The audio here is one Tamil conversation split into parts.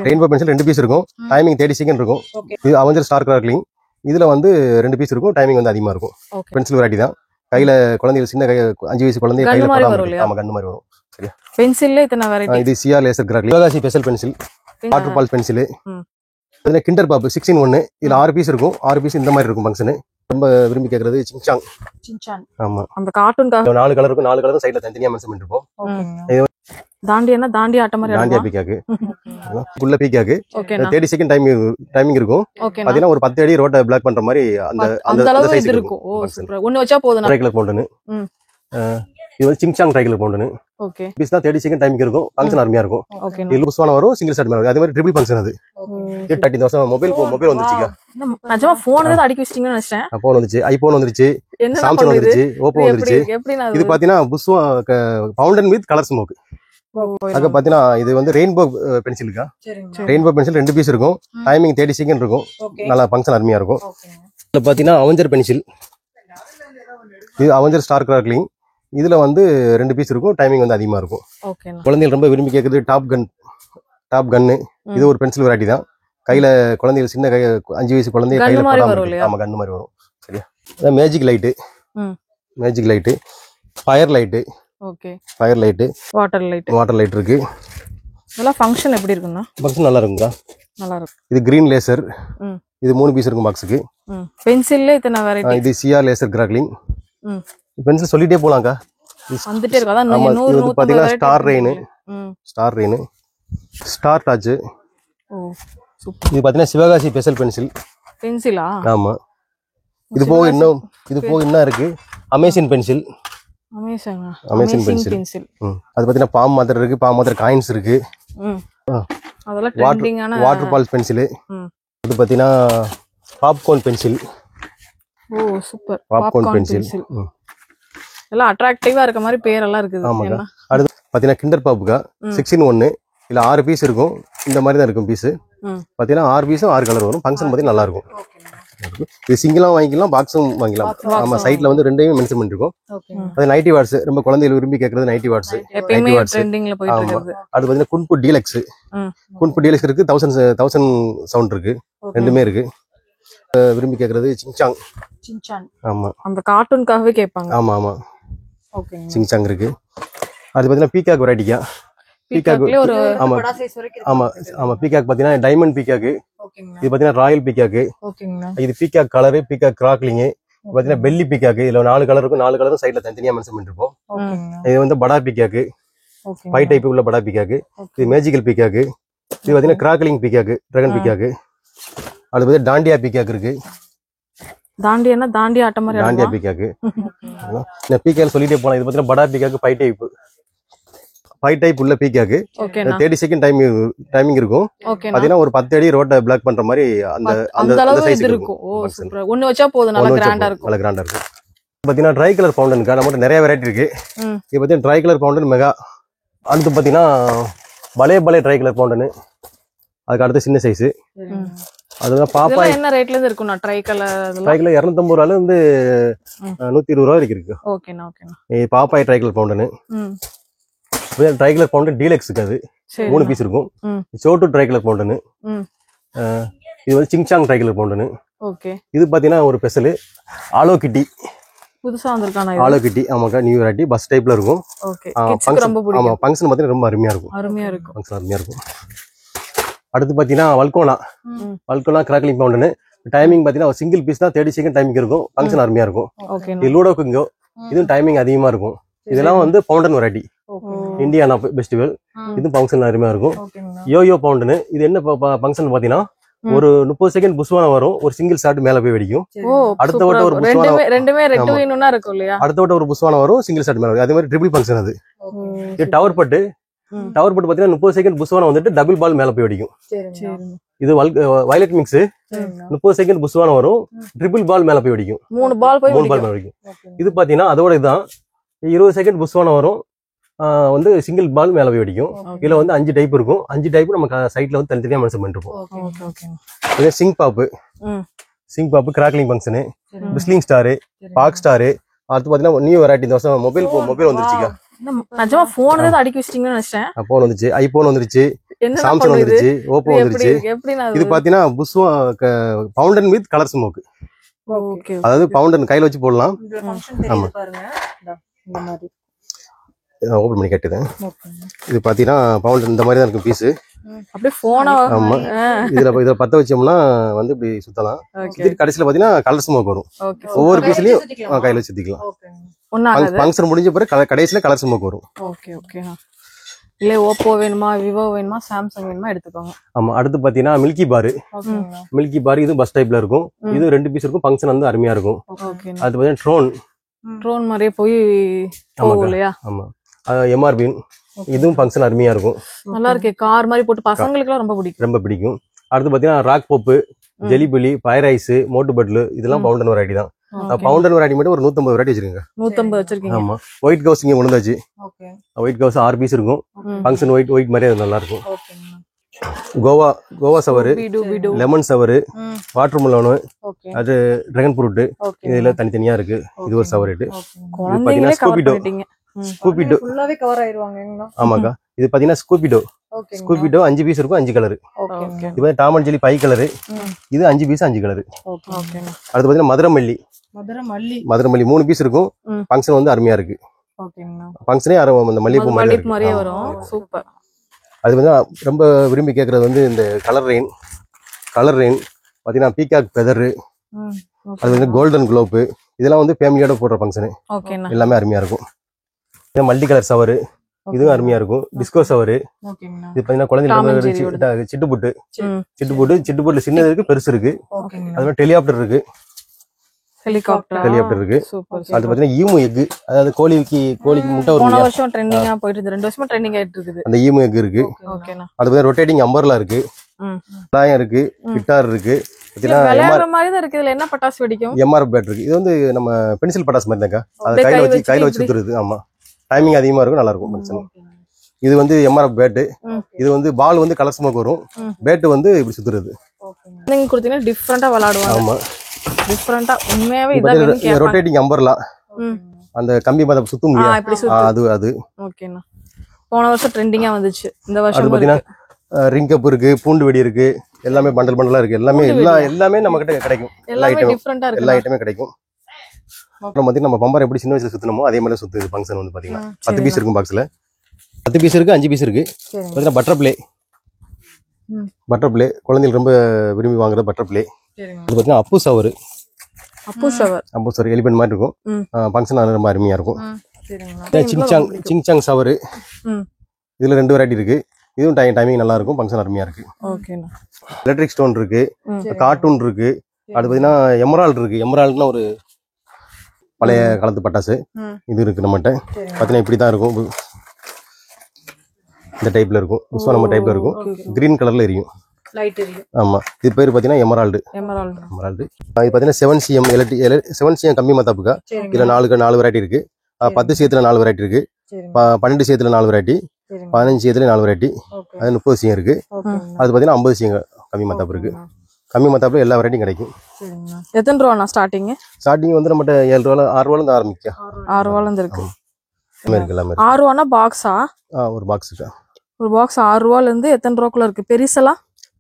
ரெயின்போ பென்சில் 2 பீஸ் இருக்கும். டைமிங் 30 செகண்ட் இருக்கும். இது அவெஞ்சர் ஸ்டார் கிராக்லிங். இதுல வந்து 2 பீஸ் இருக்கும். டைமிங் வந்து அதிகமா இருக்கும். பென்சில் வெரைட்டி தான். கையில குழந்தைகள் சின்ன 5 வயசு குழந்தை கையில படாம ஆமா கண்ணு மாதிரி வரும். சரியா? பென்சில்ல இத்தனை வெரைட்டி. இது CR laser crackling. Sivakasi special pencil. Water ball pencil. இதுல கிண்டர் பாப் 16:1. இதுல 6 பீஸ் இருக்கும். 6 பீஸ் இந்த மாதிரி இருக்கும் ஃபங்க்ஷன். ரொம்ப விரும்பி கேக்குறது சிங்சாங். ஆமா. அந்த கார்ட்டூன்காக 4 கலர் இருக்கும். 4 கலரும் சைடுல தனித்தனியா மென்ஷன் பண்ணிருப்போம். தாண்டியானா தாண்டி ஆட்ட மாதிரி தாண்டியா பீக்காக்கு. குள்ள பீக்காக்கு. 30 செகண்ட் டைமிங் இருக்கும். பாத்தீங்கன்னா ஒரு 10 அடி ரோட்ட பிளாக் பண்ற மாதிரி அந்த சைஸ் இருக்கும். Oh super. ஒன்னு வச்சா போதும். ட்ரை கலர் போண்டனு. இது வந்து சிங்சாங் ட்ரை கலர் போண்டனு. ஓகே. பீஸ்னா 30 செகண்ட் டைமிங் இருக்கும். ஃபங்க்ஷன் அருமையா இருக்கும். ஓகே. இது புஸ்வான வரும். சிங்கிள் ஷாட் வரும். அதே மாதிரி ட்ரிபிள் ஃபங்க்ஷன் அது. 30,000 மொபைல் வந்துச்சுங்க. நிஜமா போன் ஏதோ அடிக்க வச்சிட்டீங்கன்னு நினைச்சேன். போன் வந்துச்சு. ஐபோன் வந்துச்சு. சாம்சங் வந்துருச்சு. ஓப்போ வந்துருச்சு. இது பாத்தீங்கன்னா புஸ்வா ஃபவுண்டன் வித் கலர் ஸ்மோக். அங்க பாத்தீங்கன்னா இது வந்து ரெயின்போ பென்சிலுக்கா. ரெயின்போ பென்சில் 2 பீஸ் இருக்கும். டைமிங் 30 செகண்ட் இருக்கும். நல்லா ஃபங்க்ஷன் அருமையா இருக்கும். இதுல பாத்தீங்கன்னா அவெஞ்சர் பென்சில். இது அவெஞ்சர் ஸ்டார் கிராக்லிங். இதுல வந்து 2 பீஸ் இருக்கும். டைமிங் வந்து அதிகமா இருக்கும். குழந்தைகள் ரொம்ப விரும்பி கேக்குறது டாப் கன்னு. இது ஒரு பென்சில் வெரைட்டி தான். கையில குழந்தைகள் சின்ன 5 வயசு குழந்தை கையில படாம ஆமா கண்ணு மாதிரி வரும். சரியா? Magic light, fire light. Okay. Fire light, water light இருக்கு. இதெல்லாம் ஃபங்க்ஷன் எப்படி இருக்குன்னா? ஃபங்க்ஷன் நல்லா இருக்குங்க. நல்லா இருக்கு. இது கிரீன் லேசர். இது 3 பீஸ் இருக்கும் பாக்ஸுக்கு. பென்சில்ல இத்தனை வெரைட்டி. இது சிஆர் லேசர் கிராக்லிங். பென்சில் சொல்லிட்டே போலாம்க்கா. வந்துட்டே இருக்கு. அதான் 100 இது பாத்தீங்கன்னா ஸ்டார் ரெயின், ஸ்டார் டாச். ஓ சூப்பர். இது பாத்தீங்கன்னா சிவகாசி ஸ்பெஷல் பென்சிலா? ஆமா. இது போக இன்னும் இருக்கு. Amazing pencil. அது பாத்தீங்கன்னா பாம் மாத்திரை இருக்கு. பாம் மாத்திரை காயின்ஸ் இருக்கு. அதெல்லாம் ட்ரெண்டிங்கான வாட்டர் பால் பென்சில். இது பாத்தீங்கன்னா பாப்கார்ன் பென்சில். ஓ சூப்பர். Popcorn pencil. எல்லாம் அட்ராக்டிவா இருக்க மாதிரி பேரெல்லாம் இருக்குது. ஆமாங்க. அடுத்து பாத்தீங்கன்னா கிண்டர் பாப்புக்கா 16:1. இதுல 6 பீஸ் இருக்கும். இந்த மாதிரி தான் இருக்கும் பீஸ். பாத்தீங்கன்னா 6 பீஸும் 6 கலர் வரும். ஃபங்க்ஷன் பாத்தீங்கன்னா நல்லா இருக்கும். இது சிங்கிளா வாங்கிக்கலாம், பாக்ஸும் வாங்கிக்கலாம். ஆமா, சைட்ல வந்து ரெண்டையும் மென்ஷன் பண்ணிருக்கோம். அது 90 வாட்ஸ். ரொம்ப குழந்தைகள் விரும்பி கேக்குறது 90 வாட்ஸ். அது பாத்தீங்கன்னா குன்பு டீலக்ஸ். குன்பு டீலக்ஸ் இருக்கு. 1000 சவுண்ட் இருக்கு. ரெண்டுமே இருக்கு. விரும்பி கேக்குறது சிங்சாங். ஆமா, அந்த கார்ட்டூன்காகவே கேட்பாங்க. ஆமா. ஓகே. சிங்சாங் இருக்கு. அது பாத்தீங்கன்னா பீகாக் வெரைட்டிக்கா. பீகாக் ஆமா பீகாக் பாத்தீங்கன்னா டைமண்ட் பீகாக். இது பாத்தீங்கன்னா ராயல் பீகாக். இது பீகாக் கலரு, பீகாக் கிராக்லிங். பாத்தீங்கன்னா பெல்லி பீகாக். இதுல 4 கலர் இருக்கும். 4 கலரும் சைட்ல தனித்தனியா மென்ஷன் பண்ணிருப்போம். இது வந்து படா பீகாக். 5 டைப் உள்ள படா பீகாக். இது மேஜிக்கல் பீகாக். இது பாத்தீங்கன்னா கிராக்லிங் பீகாக், டிராகன் பீகாக். அது பாத்தீங்கன்னா டாண்டியா பீகாக் இருக்கு. தாண்டியானா தாண்டி ஆட்ட மாதிரி. டாண்டியா பீகாக். இந்த பீகாக் சொல்லிட்டே போலாம். இது பாத்தீங்கன்னா படா பீகாக் 5 டைப் உள்ள பீகாக். 30 செகண்ட் டைமிங் இருக்கும். பாத்தீங்கன்னா ஒரு 10 அடி ரோட்ட பிளாக் பண்ற மாதிரி அந்த சைஸ் இருக்கும். Oh super. ஒன்னு வச்சா போதும். நல்லா கிராண்டா இருக்கும். பாத்தீங்கன்னா ட்ரை கலர் ஃபவுண்டன்க்கா நம்மகிட்ட நிறைய வெரைட்டி இருக்கு. இது பாத்தீங்கன்னா ட்ரை கலர் ஃபவுண்டன் மெகா. அடுத்து பாத்தீங்கன்னா பலே ட்ரை கலர் ஃபவுண்டன். அதுக்கு அடுத்து சின்ன சைஸ். அதுதான் பாப்பா. என்ன ரேட்ல இருந்து இருக்கும்? ட்ரை கலர் 250 ரூபாயில இருந்து 120 ரூபாய் வரைக்கும் இருக்கு. ஓகேண்ணா. Popeye dry colour fountain. Dry colour fountain டீலக்ஸ்க்கு அது 3 பீஸ் இருக்கும். Chhotu try colour fountain. இது வந்து சிங்சாங் ட்ரை கலர் ஃபவுண்டன். இது பாத்தீங்கன்னா ஒரு ஸ்பெஷல் ஆலோ கிட்டி. புதுசா வந்திருக்கான ஆலோ கிட்டி. ஆமாக்கா, நியூ வெரைட்டி. பஸ் டைப்ல இருக்கும். ஆமா, ஃபங்க்ஷன் பாத்தீங்கன்னா ரொம்ப அருமையா இருக்கும். அடுத்து பாத்தீங்கன்னா வல்கோனா கிராக்லிங் ஃபவுண்டன். டைமிங் பாத்தீங்கன்னா சிங்கிள் பீஸ் தான் 30 செகண்ட் டைமிங் இருக்கும். ஃபங்க்ஷன் அருமையா இருக்கும். இது லூடோ குங்கோ. இதுவும் டைமிங் அதிகமா இருக்கும். இதெல்லாம் வந்து ஃபவுண்டன் வெரைட்டி. Indiana festival. இது ஃபங்க்ஷன் அருமையா இருக்கும். Yoyo fountain. இது என்ன ஃபங்க்ஷன் பாத்தீங்கன்னா ஒரு 30 செகண்ட் புஸ்வானம் வரும். ஒரு சிங்கிள் ஷாட் மேல போய் வெடிக்கும். அடுத்த வட்ட ஒரு புஸ்வானம் வரும். சிங்கிள் ஷாட் மேல வரும். அதே மாதிரி ட்ரிபிள் ஃபங்க்ஷன் அது. இது டவர் பட்டு பாத்தீங்கன்னா 30 செகண்ட் புஸ்வானம் வந்துட்டு டபுள் பால் மேல போய் வெடிக்கும். இது வயலட் மிக்ஸ். 30 செகண்ட் புஸ்வானம் வரும். ட்ரிபிள் பால் மேல போய் வெடிக்கும். 3 பால் மேல வெடிக்கும். இது பாத்தீங்கன்னா அதோட இதுதான். 20 செகண்ட் புஸ்வானம் வரும். வந்து சிங்கிள் பால் மேல போய் வெடிக்கும். இதுல வந்து 5 டைப் இருக்கும். 5 டைப் நம்ம சைட்ல வந்து தனித்தனியா மென்ஷன் பண்ணிருப்போம். இது சிங் பாப்பு கிராக்லிங் ஃபங்க்ஷன். பிஸ்லிங் ஸ்டாரு, பாக் ஸ்டாரு. அடுத்து பாத்தீங்கன்னா நியூ வெரைட்டி. இந்த வருஷம் மொபைல் வந்துருச்சுக்கா. நிஜமா போன் ஏதோ அடிக்க வச்சிட்டீங்கன்னு நினைச்சேன். போன் வந்துச்சு. ஐபோன் வந்துருச்சு. என்ன சாம்சங் பண்ணுது வந்துருச்சு, ஓப்போ எப்படி வந்துருச்சு. இருக்கு எப்படின்னா இது பாத்தீங்கன்னா புஷ்வா fountain with colour smoke. Okay அதாவது பவுண்டன் கையில வச்சு போடலாம். இந்த ஃபங்க்ஷன் தெரியுது பாருங்க. இந்த மாதிரி ஓபன் பண்ணி கட்டுதேன். இது பாத்தீங்கன்னா பவுண்டன் இந்த மாதிரி தான் இருக்கும் பீஸ். அப்படியே போனா ஆமா, இதுல பத்த வச்சோம்னா வந்து இப்படி சுத்தலாம். சுத்திட்டு கடைசியில பாத்தீங்கன்னா கலர் ஸ்மோக் வரும். ஒவ்வொரு பீஸ்லயும் கையில வச்சு சுத்திக்கலாம். ஒன்னாகாது. ஃபங்க்ஷன் முடிஞ்ச பிறகு கடைசியில கலர் ஸ்மோக் வரும். Okay okay. இல்ல ஓப்போ வேணுமா விவோ வேணுமா சாம்சங் வேணுமா எடுத்துக்கோங்க. ஆமா, அடுத்து பாத்தீங்கன்னா மில்கி பார். மில்கி பார் இது பஸ் டைப்ல இருக்கும். இது 2 பீஸ் இருக்கும். ஃபங்க்ஷன் வந்து அருமையா இருக்கும். ஓகே. அது பாத்தீங்கன்னா ட்ரோன் மாதிரியே போய் போகும் இல்லையா? ஆமா, எம்ஆர்பி இதுவும் ஃபங்க்ஷன் அருமையா இருக்கும். நல்லா இருக்கு. கார் மாதிரி போட்டு பசங்களுக்குலாம் ரொம்ப பிடிக்கும். ரொம்ப பிடிக்கும். அடுத்து பாத்தீங்கன்னா ராக் போப்பு, ஜெலிபிலி, பயர் ஐஸ், மோட்டு பட்லு இதெல்லாம் பவுண்டன் வெரைட்டி தான். பவுண்டன் வெரைட்டி மட்டும் ஒரு 150 வெரைட்டி வச்சிருக்கீங்க. 150 வச்சிருக்கீங்க. ஆமா, ஒயிட் கவுஸ் இங்க உணர்ந்தாச்சு. ஓகே. ஒயிட் கவுஸ் 6 பீஸ் இருக்கும். ஃபங்க்ஷன் ஒயிட் மாதிரியே அது நல்லா இருக்கும். ஓகேங்க. Guava sour, lemon sour, watermelon, okay. அது டிராகன் ஃப்ரூட், இதுல தனித்தனியா இருக்கு. இது ஒரு சவர் ரேட். குழந்தைங்களே கவர் பண்ணிட்டீங்க. ஸ்கூபிடோ ஃபுல்லாவே கவர் ஆயிருவாங்க. ஆமாக்கா, இது பாத்தீங்கன்னா ஸ்கூபிடோ. ஓகே. ஸ்கூபிடோ 5 பீஸ் இருக்கும், 5 கலர். ஓகே. இது டாம் அண்ட் ஜெல்லி 5 கலர். இது 5 பீஸ் 5 கலர். ஓகே. ஓகேங்க. அடுத்து பாத்தீங்கன்னா மதுரை மல்லி 3 பீஸ் இருக்கும். ஃபங்க்ஷன் வந்து அருமையா இருக்கு. ஓகேங்க. ஃபங்க்ஷனே அந்த மல்லிகைப்பூ மாதிரியே வரும். சூப்பர். அது வந்து ரொம்ப விரும்பி கேட்கறது வந்து இந்த கலர் ரெயின் பாத்தீங்கன்னா பீகாக் ஃபெதர், அது வந்து கோல்டன் குளோப், இதெல்லாம் வந்து ஃபேமிலியோட போடுற ஃபங்க்ஷன். எல்லாமே அருமையா இருக்கும். இது மல்டி கலர் சவர், இதுவும் அருமையா இருக்கும். டிஸ்கோ சவர். ஓகேங்க. இது பாத்தீங்கன்னா குழந்தைங்களுக்கு சிட்டுப்புட்டு சின்னது இருக்கு, பெருசு இருக்கு. அது மாதிரி ஹெலிகாப்டர் இருக்கு. அது பாத்தீங்கன்னா ஈமு எக், அதாவது கோழிக்கு முட்டை வரும். போன வருஷம் ட்ரெண்டிங்கா போயிட்டு இருக்கு. 2 வருஷமா ட்ரெண்டிங் ஆயிட்டு இருக்குது. அந்த ஈமு எக் இருக்கு. ஓகேனா. அது பாத்தீங்கன்னா ரொட்டேட்டிங் அம்பர்லா இருக்கு. லாயம் இருக்கு, கிட்டார் இருக்கு. விளையாடுற மாதிரி தான் இருக்கு. இதுல என்ன பட்டாசு வெடிக்கும்? எம்ஆர்எஃப் பேட் இருக்கு. இது வந்து நம்ம பென்சில் பட்டாசு மாதிரி தான்க்கா. அது கையில வச்சு சுத்துறது. ஆமா, டைமிங் அதிகமா இருக்கும், நல்லா இருக்கும். இது வந்து எம்ஆர்எஃப் பேட். இது வந்து பால் வந்து கலர் ஸ்மோக் வரும். பேட் வந்து இப்படி சுத்துறது. நீங்க கொடுத்தீங்கன்னா டிஃபரெண்டா விளையாடுவாங்க. ஆமா, டிஃபரெண்டா உண்மையாவே இதான் கேட்பாங்க. ரொட்டேட்டிங் அம்பர்லா, அந்த கம்பி மாதிரி சுத்தும் இல்லையா, அது. ஓகேண்ணா. போன வருஷம் ட்ரெண்டிங்கா வந்துச்சு. இந்த வருஷம் பாத்தீங்கன்னா ரிங் கப் இருக்கு, பூண்டு வெடி இருக்கு. எல்லாமே பண்டலா இருக்கு. எல்லாமே நம்ம கிட்ட கிடைக்கும். எல்லா ஐட்டமே கிடைக்கும். நம்ம பம்பர் எப்படி சின்ன வயசுல சுத்தணுமோ அதே மாதிரி சுத்துது. ஃபங்க்ஷன் வந்து பாத்தீங்கன்னா 10 பீஸ் இருக்கும். பாக்ஸ்ல 10 பீஸ் இருக்கு, 5 பீஸ் இருக்கு. பாத்தீங்கன்னா பட்டர் பிளே குழந்தைகள் ரொம்ப விரும்பி வாங்குறது. Butter play. இது பாத்தீங்கன்னா அப்பு சவர் எலிபென்ட் மாதிரி இருக்கும். ஃபங்க்ஷன் ரொம்ப அருமையா இருக்கும். சிங்சாங் சவர், இதுல 2 வெரைட்டி இருக்கு. இதுவும் டைமிங் நல்லா இருக்கும். ஃபங்க்ஷன் அருமையா இருக்கு. எலக்ட்ரிக் ஸ்டோன் இருக்கு, கார்ட்டூன் இருக்கு. அது பாத்தீங்கன்னா எமரால்டு இருக்கு. எமரால்டுனா ஒரு பழைய காலத்து பட்டாசு. இது இருக்கு நம்மகிட்ட. பாத்தீங்கன்னா இப்படிதான் இருக்கும். இந்த டைப்ல இருக்கும். நம்ம டைப்ல இருக்கும். கிரீன் கலர்ல எரியும். ஆமா, இது பேர் பாத்தீங்கன்னா எமரால்டு. இது பாத்தீங்கன்னா 7cm 7cm கம்மி மத்தாப்புக்கா. இதுல 4 வெரைட்டி இருக்கு. 10 சேத்துல 4 வெரைட்டி இருக்கு. 12 சேத்துல 4 வெரைட்டி, 15 சேத்துல 4 வெரைட்டி, அது 30 cm இருக்கு. அது பாத்தீங்கன்னா 50 cm கம்மி மத்தாப்பு இருக்கு. கம்மி மத்தாப்புல எல்லா வெரைட்டியும் கிடைக்கும். எத்தனை ரூபாண்ணா ஸ்டார்டிங்? ஸ்டார்டிங் வந்து நம்மகிட்ட 7 ரூபாய் 6 ரூபாயில இருந்து ஆரம்பிக்கும். 6 ரூபாயில இருந்து இருக்கு. எல்லாமே 6 ரூபானா பாக்ஸா? ஒரு பாக்ஸுக்கா. ஒரு பாக்ஸ் 6 ரூபாயில இருந்து எத்தனை ரூபாக்குள்ள இருக்கு?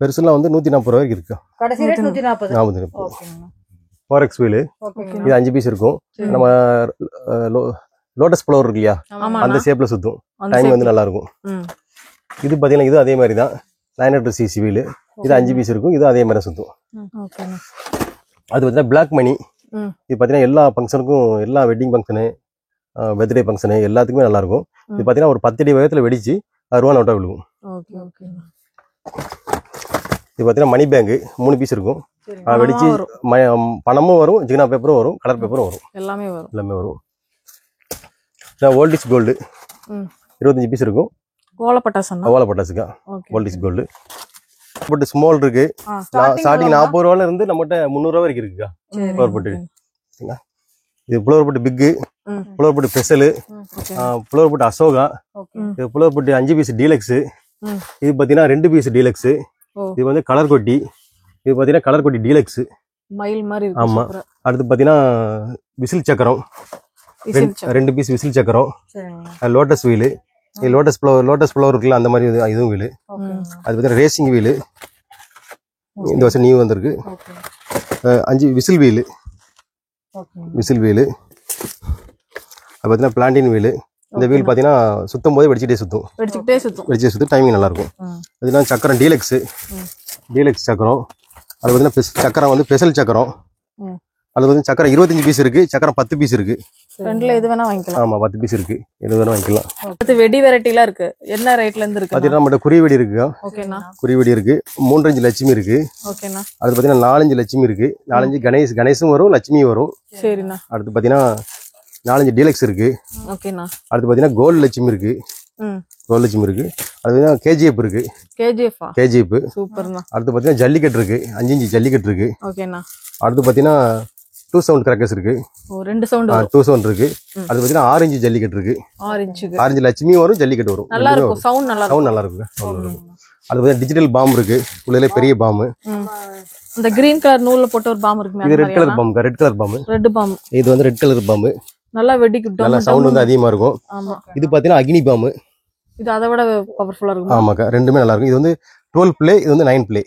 பெருசெல்லாம் வந்து 140 ரூபாய்க்கு இருக்கு. கடைசி ரேட் 140. ஓகேங்க. ஃபாரெக்ஸ் வீல் இது 5 பீஸ் இருக்கும். நம்ம லோட்டஸ் ஃப்ளவர் இருக்கு இல்லையா, அந்த ஷேப்ல சுத்தும். டைம் வந்து நல்லா இருக்கும். இது பாத்தீங்கன்னா இது அதே மாதிரி தான். 900cc wheel. இது 5 பீஸ் இருக்கும். இது அதே மாதிரி சுத்தும். அது பாத்தீங்கன்னா பிளாக் மணி. இது பாத்தீங்கன்னா எல்லா ஃபங்க்ஷனுக்கும், எல்லா வெட்டிங் ஃபங்க்ஷனு, பர்த்டே ஃபங்க்ஷனு எல்லாத்துக்குமே நல்லா இருக்கும். இது பாத்தீங்கன்னா ஒரு 10 அடி வேகத்துல வெடிச்சு 6 ரூபா நோட்டா விழுகும். இது பாத்தீங்கன்னா மணி பேங்க் 3 பீஸ் இருக்கும். வெடிச்சு பணமும் வரும், ஜிகினா பேப்பரும் வரும், கலர் பேப்பரும் வரும். எல்லாமே வரும். ஓல்டிஸ் கோல்டு 25 பீஸ் இருக்கும். ஓலை பட்டாசுக்கா. ஓல்டிஸ் கோல்டு பட் ஸ்மால் இருக்கு. ஸ்டார்டிங் 40 ரூபாயில இருந்து நம்மகிட்ட 300 ரூபா வரைக்கும் இருக்குக்கா. ஃப்ளவர் பட்டு. இது ஃப்ளவர் பட்டு பிக்கு, ஃப்ளவர் பட்டு ஸ்பெஷல், ஃப்ளவர் பட்டு அசோகா, இது ஃப்ளவர் பட்டு 5 பீஸ் டீலக்ஸ். இது பாத்தீங்கன்னா 2 பீஸ் டீலக்ஸ். இது வந்து கலர் கொட்டி. இது பாத்தீங்கன்னா கலர் கொட்டி டீலக்ஸ். ஆமா. அடுத்து பாத்தீங்கன்னா விசில் சக்கரம் 2 பீஸ் விசில் சக்கரம், லோட்டஸ் வீல். இது லோட்டஸ் ஃப்ளவர் இருக்குல்ல அந்த மாதிரி இதுவும் வீலு. அது பார்த்தீங்கன்னா ரேசிங் வீலு இந்த வருஷம் நியூ வந்திருக்கு. 5 விசில் வீலு. அது பார்த்தீங்கன்னா பிளாண்டின் வீலு. இந்த வீல் பார்த்தீங்கன்னா சுத்தும் போது வெடிச்சிட்டே சுத்தும். டைமிங் நல்லா இருக்கும். அதெல்லாம் சக்கரம் டீலக்ஸ் சக்கரம். அது பார்த்தீங்கன்னா சக்கரம் வந்து ஸ்பெஷல் சக்கரம். அது வந்து சக்கரம் 25 பீஸ் இருக்கு, சக்கரம் 10 பீஸ் இருக்கு. ரெண்டுல எது வேணா வாங்கிக்கலாம். ஆமா 10 பீஸ் இருக்கு, எது வேணா வாங்கிக்கலாம். அடுத்து வெடி வெரைட்டிலாம் இருக்கு. என்ன ரேட்ல இருந்து இருக்கு? பாத்தீங்கன்னா நம்மட்ட குறி வெடி இருக்கு. ஓகேண்ணா. குறி வெடி இருக்கு. 3 லட்சுமி இருக்கு. ஓகேண்ணா. அது பாத்தீங்கன்னா 4 லட்சுமி இருக்கு. 4 கணேசும் வரும், லட்சுமியும் வரும். சரிண்ணா. அடுத்து பாத்தீங்கன்னா 4 டீலக்ஸ் இருக்கு. ஓகேண்ணா. அடுத்து பாத்தீங்கன்னா கோல்டு லட்சுமி இருக்கு. அது பாத்தீங்கன்னா கேஜிஎஃப் இருக்கு. கேஜிஎஃப் சூப்பர்ண்ணா. அடுத்து பாத்தீங்கன்னா ஜல்லிக்கட்டு இருக்கு. 5 இன்ச் ஜல்லிக்கட்டு இருக்கு. ஓகேண்ணா. அடுத்து பாத்தீங்கன்னா 2 சவுண்ட் கிராக்கர்ஸ் இருக்கு. 2 சவுண்ட் 2 சவுண்ட் இருக்கு. அது பாத்தீங்கன்னா 6 இன்ச் ஜல்லிக்கட்டு இருக்கு. 6 லட்சுமி வரும், ஜல்லிக்கட்டு வரும். நல்லா இருக்கும். சவுண்ட் நல்லா இருக்கும். அது பாத்தீங்கன்னா டிஜிட்டல் பாம் இருக்கு. உள்ளே பெரிய பாம். இந்த கிரீன் கலர் நூல்ல போட்ட ஒரு பாம் இருக்கு. இது ரெட் கலர் பாம். இது வந்து ரெட் கலர் பாம். நல்லா வெடிக்கும். நல்லா சவுண்ட் வந்து அதிகமா இருக்கும். ஆமா. இது பாத்தீங்கன்னா அக்னி பாம். இது அதை விட பவர்ஃபுல்லா இருக்கும். ஆமாக்கா, ரெண்டுமே நல்லா இருக்கும். இது வந்து 12 பிளே, இது வந்து 9 பிளே.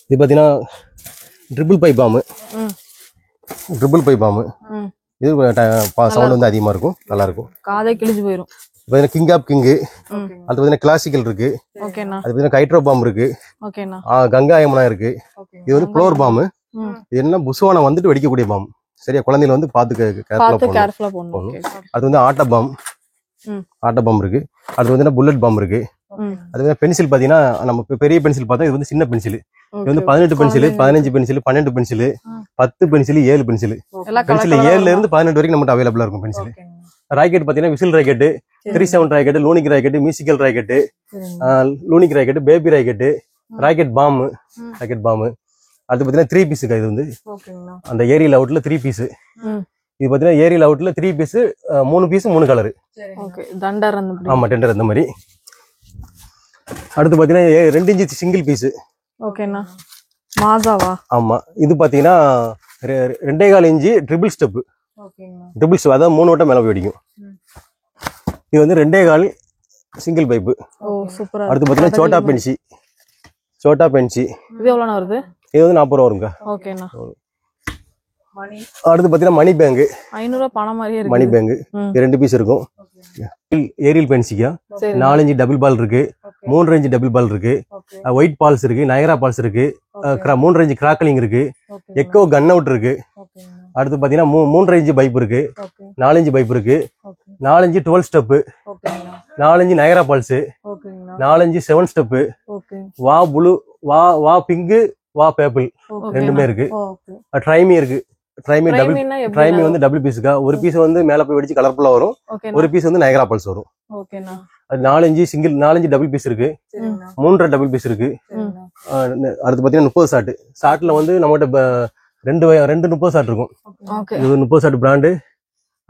இது பாத்தீங்கன்னா ட்ரிபிள் பை பாம். இது சவுண்ட் வந்து அதிகமா இருக்கும், நல்லா இருக்கும். காதை கிழிஞ்சு போயிடும். பாத்தீங்கன்னா கிங் ஆப் கிங். அது பாத்தீங்கன்னா கிளாசிக்கல் இருக்கு. ஓகேண்ணா. அது பாத்தீங்கன்னா கைட்ரோ பாம் இருக்கு. ஓகேண்ணா. கங்கா யமுனா இருக்கு. இது வந்து ஃப்ளோர் பாம். இது என்ன புஸ்வானா வந்துட்டு வெடிக்கக்கூடிய பாம். சரியா, குழந்தைகள் வந்து பார்த்து கேர்ஃபுல்லா போகணும். அது வந்து ஆட்டா பாம் இருக்கு. அது வந்து புல்லட் பாம் இருக்கு. அது வந்து பென்சில் பாத்தீங்கன்னா நம்ம பெரிய பென்சில் பார்த்தா இது வந்து சின்ன பென்சில். இது வந்து 18 pencil, 15 pencil, 12 pencil, 10 pencil, 7 pencil. Pencil 7ல இருந்து 18 வரைக்கும் நம்மகிட்ட அவைலபிளா இருக்கும் பென்சில். ராக்கெட் பாத்தீங்கன்னா whistle rocket, 3/7 rocket, Lunik rocket, musical rocket, Lunik rocket, baby rocket, rocket bomb. அது பாத்தீங்கன்னா 3 பீஸுக்கா. இது வந்து அந்த ஏரியல் அவுட்ல 3 பீஸ். இது பாத்தீங்கன்னா ஏரியல் அவுட்ல 3 பீஸ், 3 பீஸ் 3 கலர். ஆமா, டெண்டர் அந்த மாதிரி. அடுத்து பாத்தீங்கன்னா 2 இன்ச் சிங்கிள் பீஸ். ஓகேண்ணா. மாசாவா? ஆமா. இது பாத்தீங்கன்னா 2.25 இன்ச் ட்ரிபிள் ஸ்டெப். அதாவது 3 வட்டம் மேல போய் அடிக்கும். இது வந்து 2.25 சிங்கிள் பைப்பு. அடுத்து பாத்தீங்கன்னா சோட்டா பென்சி. இது எவ்வளவு வருது? இது வந்து 40 ரூபா வருங்க. ஓகேண்ணா. அடுத்து பாத்தீங்கன்னா மணி பேங்க். 500 பணம் மாதிரியே இருக்கு. மணி பேங்க் 2 பீஸ் இருக்கும். ஏரியல் பென்சிக்கா 4 இன்ச் டபுள் பால் இருக்கு. 3 இன்ச் டபுள் பால் இருக்கு. ஒயிட் பால்ஸ் இருக்கு, நயரா பால்ஸ் இருக்கு. 3 இன்ச் கிராக்கலிங் இருக்கு. எக்கோ கன் அவுட் இருக்கு. அடுத்து பாத்தீங்கன்னா 3 இன்ச் பைப் இருக்கு. 4 இன்ச் பைப் இருக்கு. 4 inch 12 step. 4 inch Niagara falls. 4 inch 7 step. வா ப்ளூ, வா பிங்க், வா பேப்பிள் ரெண்டுமே இருக்கு. ட்ரைமி இருக்கு. ட்ரைமி வந்து டபுள் பீஸுக்கா. ஒரு பீஸ் வந்து மேல போய் வெடிச்சு கலர்ஃபுல்லா வரும். ஒரு பீஸ் வந்து நயரா பால்ஸ் வரும். அது 4 inch single, 4 inch double piece இருக்கு. 3 டபுள் பீஸ் இருக்கு. அடுத்து பாத்தீங்கன்னா 30 ஷாட்ல வந்து நம்மகிட்ட ரெண்டு 30 ஷாட் இருக்கும். இது 30 ஷாட் பிராண்டு.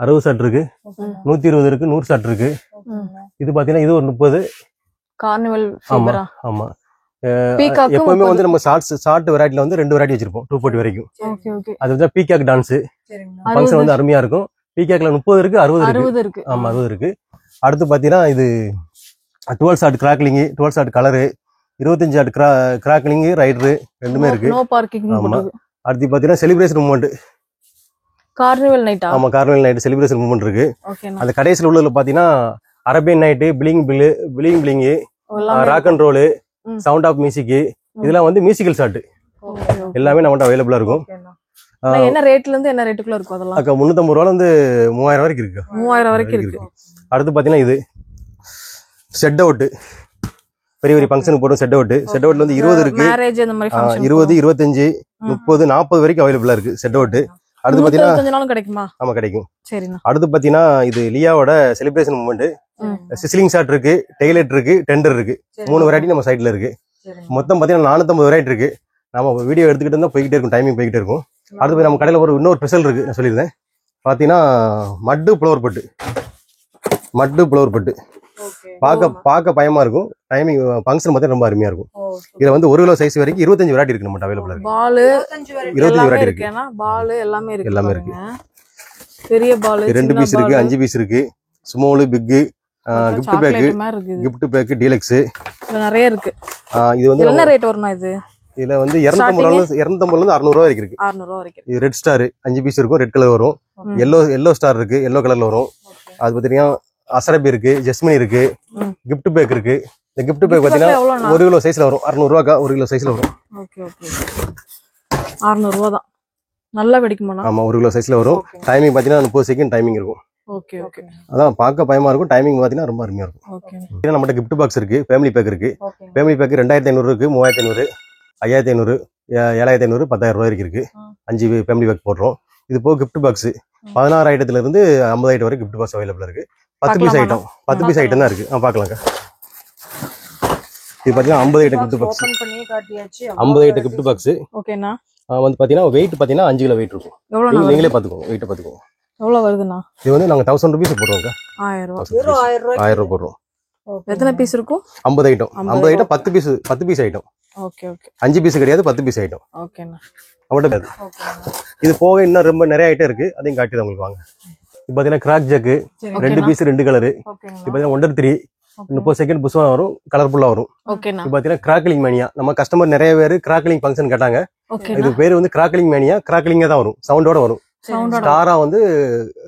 60 ஷாட் இருக்கு, 120 இருக்கு, 100 ஷாட் இருக்கு. இது பாத்தீங்கன்னா இது ஒரு 30 கார்னிவல். ஆமா. எப்பவுமே வந்து நம்ம ஷார்ட் வெரைட்டில வந்து 2 வெரைட்டி வச்சிருப்போம், 240 வரைக்கும். அது வந்து பீகாக் டான்ஸ் ஃபங்க்ஷன் வந்து அருமையா இருக்கும். பீகாக்ல 30 இருக்கு, 60 இருக்கு. ஆமா, 60 இருக்கு. அடுத்து பாத்தீங்கன்னா இது 12 shot crackling, 12 shot colour, 25 shot crackling rider ரெண்டுமே இருக்கு. ஆமா. அடுத்து பாத்தீங்கன்னா செலிப்ரேஷன் மூமெண்ட். Carnival night. ஆமா, கார்னிவல் நைட் செலிப்ரேஷன் மூமெண்ட் இருக்கு. அந்த கடைசில உள்ளதுல பாத்தீங்கன்னா Arabian night, bling, rock and roll, sound of music, இதெல்லாம் வந்து மியூசிக்கல் ஷாட் எல்லாமே நம்மகிட்ட அவைலபிளா இருக்கும். என்ன ரேட்ல இருந்து என்ன ரேட்டுக்குள்ள இருக்கும் அதெல்லாம்? அக்கா 350 ரூபால இருந்து 3000 வரைக்கும் இருக்கு. 3000 வரைக்கும் இருக்கு. அடுத்து பாத்தீங்கன்னா இது செட் அவுட். பெரிய ஃபங்க்ஷனுக்கு போறோம். செட் அவுட்ல வந்து 20 இருக்கு. மேரேஜ் அந்த மாதிரி ஃபங்க்ஷன் 20, 25, 30, 40 வரைக்கும் அவைலபிளா இருக்கு செட் அவுட். அடுத்து பாத்தீங்கன்னா 25 நாளும் கிடைக்குமா? ஆமா, கிடைக்கும். சரிண்ணா. அடுத்து பாத்தீங்கன்னா இது லியாவோட செலிப்ரேஷன் மூமெண்ட். சிஸ்லிங் ஷாட் இருக்கு, டெய்லெட் இருக்கு, டெண்டர் இருக்கு. 3 வெரைட்டி நம்ம சைட்ல இருக்கு. மொத்தம் பாத்தீங்கன்னா 450 வெரைட்டி இருக்கு. நம்ம வீடியோ எடுத்துக்கிட்டு இருந்தா போய்கிட்டே இருக்கும், டைமிங் போய்கிட்டே இருக்கும். அடுத்து நம்ம கடையில இன்னொரு ஸ்பெஷல் இருக்கு, நான் சொல்லியிருந்தேன். பாத்தீங்கன்னா மட்டு புலவர் பட்டு. பார்க்க பயமா இருக்கும். டைமிங் ஃபங்க்ஷன் பார்த்தா ரொம்ப அருமையா இருக்கும். இதுல வந்து 1 கிலோ சைஸ் வரைக்கும் 25 வெரைட்டி இருக்கு நம்ம அவைலபிளா இருக்கு. பால் 25 வெரைட்டி இருக்கு. பால் எல்லாமே இருக்கு. பெரிய பால் 2 பீஸ் இருக்கு, 5 பீஸ் இருக்கு, small big gift pack chocolate மாதிரி இருக்கு இது. கிஃப்ட் பேக் டீலக்ஸ் இதுல நிறைய இருக்கு. இது வந்து என்ன ரேட் வரும்னா இது? இதுல வந்து 250 இருந்து 600 ரூபாய் வரைக்கும் இருக்கு. 600 வரைக்கும். இது ரெட் ஸ்டார் 5 பீஸ் இருக்கும், ரெட் கலர் வரும். எல்லோ ஸ்டார் இருக்கு, எல்லோ கலர்ல வரும். அது பாத்தீங்கன்னா அசரபி இருக்கு, ஜெஸ்மின் இருக்கு, கிஃப்ட் பேக் இருக்கு. இந்த கிஃப்ட் பேக் பாத்தீங்கன்னா 1 கிலோ சைஸ்ல வரும். 600 ரூபாய்க்கா 1 கிலோ சைஸ்ல வரும். Okay okay. 600 ரூபாய் தான். நல்லா வெடிக்குமாண்ணா? ஆமா 1 கிலோ சைஸ்ல வரும். டைமிங் பாத்தீங்கன்னா 30 செகண்ட் டைமிங் இருக்கும். Okay okay. அதான் பார்க்க பயமா இருக்கும். டைமிங் பாத்தீங்கன்னா ரொம்ப அருமையா இருக்கும். ஓகே. நம்மகிட்ட கிஃப்ட் பாக்ஸ் இருக்கு, ஃபேமிலி பேக் இருக்கு. ஃபேமிலி பேக் 2500 இருக்கு, 3500, 5500, 7500, 10000 ரூபாய் வரைக்கும் இருக்கு. 5 ஃபேமிலி பேக் போடுறோம். இது போக கிஃப்ட் பாக்ஸ் 16 ஐட்டத்துல இருந்து 50 ஐட்டம் வரைக்கும் கிஃப்ட் பாக்ஸ் அவைலபிளா இருக்கு. 10 பீஸ் ஐட்டம் 10 பீஸ் ஐட்டம் தான் இருக்கு. பாக்கலாங்க. இது பாத்தீங்கன்னா 50 item gift box. 50 item gift box. ஓகேண்ணா. வந்து பாத்தீங்கன்னா வெயிட் பாத்தீங்கன்னா 5 கிலோ வெயிட் இருக்கும். நீங்களே பாத்துக்கோங்க, வெயிட் பாத்துக்கோங்க. எவ்வளவு வருதுண்ணா? இது வந்து நாங்க 1000 ரூபீஸ் போடுறோம். 1000 ரூபாய். 1000 ரூபாய் போடுறோம். எத்தனை பீஸ் இருக்கும்? 50 item. 50 item 10 piece item. Okay okay. 5 piece கிடையாது, 10 பீஸ் ஐட்டம். ஓகேண்ணா. அவட்ட இது போக இன்னும் ரொம்ப நிறைய ஐட்டம் இருக்கு. அதையும் காட்டி உங்களுக்கு வாங்க. இது பாத்தீங்கன்னா கிராக் ஜக்கு 2 பீஸ் 2 கலர். இது பாத்தீங்கன்னா ஒண்டர் 3 30 செகண்ட் புஷ்வா வரும், கலர்ஃபுல்லா வரும். ஓகேண்ணா. இது பாத்தீங்கன்னா கிராக்லிங் மேனியா. நம்ம கஸ்டமர் நிறைய பேர் கிராக்லிங் ஃபங்க்ஷன் கேட்டாங்க. இது பேரு வந்து கிராக்லிங் மேனியா. கிராக்லிங்கா தான் வரும், சவுண்டோட வரும். ஸ்டாரா வந்து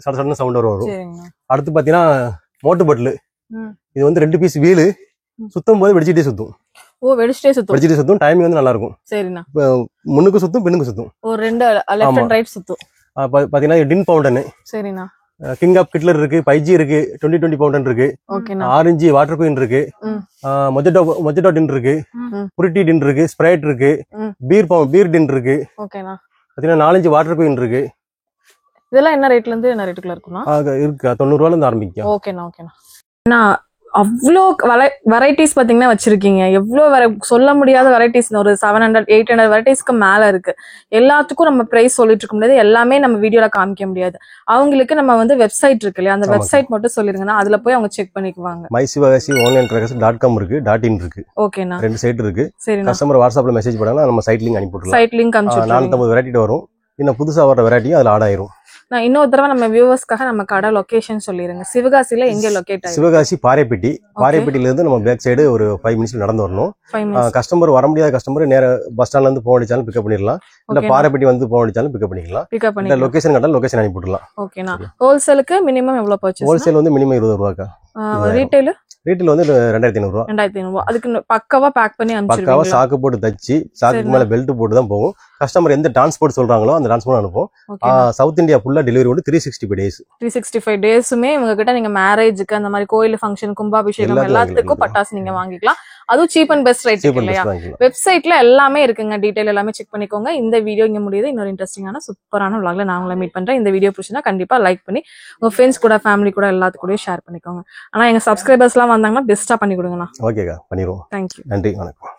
சடசடன்னு சவுண்டோட வரும். அடுத்து பாத்தீங்கன்னா மோட்டு பட்லு. இது வந்து 2 பீஸ் வீலு. சுத்தும் போது வெடிச்சிட்டே சுத்தும். வெடிச்சிட்டே சுத்தும். டைமிங் வந்து நல்லா இருக்கும். சரிண்ணா. முன்னுக்கு சுத்தும், பின்னுக்கு சுத்தும். ஒரு 2 லெஃப்ட் அண்ட் ரைட் சுத்தும். பாத்தீங்கன்னா டின் பவுண்டன். சரிண்ணா. கிங் ஆப் கிட்லர் இருக்கு, 5G இருக்கு, 2020 பவுண்டன் இருக்கு, ஆரஞ்சு வாட்டர் குயின் இருக்கு, மொஜிட்டோ டின் இருக்கு, புரிட்டி டின் இருக்கு, ஸ்ப்ரைட் இருக்கு, பீர் டின் இருக்கு. பாத்தீங்கன்னா 4-5 வாட்டர் குயின் இருக்கு. இதெல்லாம் என்ன ரேட்ல இருந்து என்ன ரேட்டுக்குள்ள இருக்கும்னா? இருக்கு 90 ரூபாயில இருந்து ஆரம்பிக்கும். ஓகேண்ணா. அவ்வளோ வெரைட்டிஸ் பாத்தீங்கன்னா வச்சிருக்கீங்க. எவ்வளவு சொல்ல முடியாத வெரைட்டிஸ், ஒரு 700-800 வெரைட்டிஸ்க்கு மேல இருக்கு. எல்லாத்துக்கும் நம்ம பிரைஸ் சொல்லிட்டு இருக்க முடியாது, எல்லாமே நம்ம வீடியோல காமிக்க முடியாது. அவங்களுக்கு நம்ம வந்து வெப்சைட் இருக்கு இல்லையா, அந்த வெப்சைட் மட்டும் சொல்லிருங்கன்னா அதுல போய் அவங்க செக் பண்ணிக்குவாங்க. myshivagasi.online இருக்கு, .in இருக்கு. ஓகேண்ணா. 2 சைட் இருக்கு. கஸ்டமர் வாட்ஸ்அப்ல மெசேஜ் பண்ணாங்கன்னா நம்ம சைட் லிங்க் அனுப்பிவிடலாம். சைட் லிங்க் அனுப்பிச்சு 450 வெரைட்டி வரும். இன்னும் புதுசா வர வெரைட்டியும் அதுல ஆட் ஆயிரும். நான் இன்னொரு தடவை நம்ம வியூவர்ஸ்க்காக நம்ம கடை லொகேஷன் சொல்லிருங்க. சிவகாசில எங்க லொகேட் ஆயிருக்கு? சிவகாசி பாறைப்பட்டி. பாறைப்பட்டில இருந்து நம்ம பேக் சைடு ஒரு 5 மினிட்ஸ் நடந்து வரணும். கஸ்டமர் வர முடியாத கஸ்டமர் நேர பஸ் ஸ்டாண்ட்ல இருந்து போக அடிச்சாலும் பிக்கப் பண்ணிடலாம். இல்ல பாறைப்பட்டி வந்து போக அடிச்சாலும் பிக்கப் பண்ணிக்கலாம். இந்த லொகேஷன் கட்டாலும் லொகேஷன் அனுப்பி விடலாம். ஓகேண்ணா. ஹோல்சேலுக்கு மினிமம் எவ்வளவு பர்ச்சேஸ்? ஹோல்சேல் வந்து மினிமம் 20 ரூபாய்க்கா. ரீட்டைல் வந்து 2500 ரூபாய். 2500. அதுக்கு பக்காவா பேக் பண்ணி அனுப்பிச்சிடுவீங்க. பக்காவா சாக்கு போட்டு தச்சு சாக்குக்கு மேல பெல்ட் போட்டு தான் போகும். கஸ்டமர் எந்த டிரான்ஸ்போர்ட் சொல்றாங்களோ அந்த டிரான்ஸ்போர்ட் அனுப்பும். சவுத் இந்தியா ஃபுல்லா டெலிவரி வந்து 365 டேஸ். 365 டேஸ்மே இவங்க கிட்ட நீங்க மேரேஜுக்கு, அந்த மாதிரி கோயில் ஃபங்க்ஷன், கும்பாபிஷேகம் எல்லாத்துக்கும் பட்டாசு நீங்க வாங்கிக்கலாம். அதுவும் சீப் அண்ட் பெஸ்ட் ரேட் இல்லையா? வெப்சைட்ல எல்லாமே இருக்குங்க. டீடைல் எல்லாமே செக் பண்ணிக்கோங்க. இந்த வீடியோ இங்க முடியுது. இன்னொரு இன்ட்ரெஸ்டிங்கான சூப்பரான vlogல நான் உங்களை மீட் பண்றேன். இந்த வீடியோ பிடிச்சினா கண்டிப்பா லைக் பண்ணி உங்க ஃப்ரெண்ட்ஸ் கூட, ஃபேமிலி கூட எல்லாத்து கூட ஷேர் பண்ணிக்கோங்க. ஆனா எங்க சப்ஸ்கிரைபர்ஸ் எல்லாம் வந்தாங்கன்னா பெஸ்டா பண்ணி கொடுங்கண்ணா. ஓகேக்கா, பண்ணிடுவோம். தேங்க்யூ. நன்றி, வணக்கம்.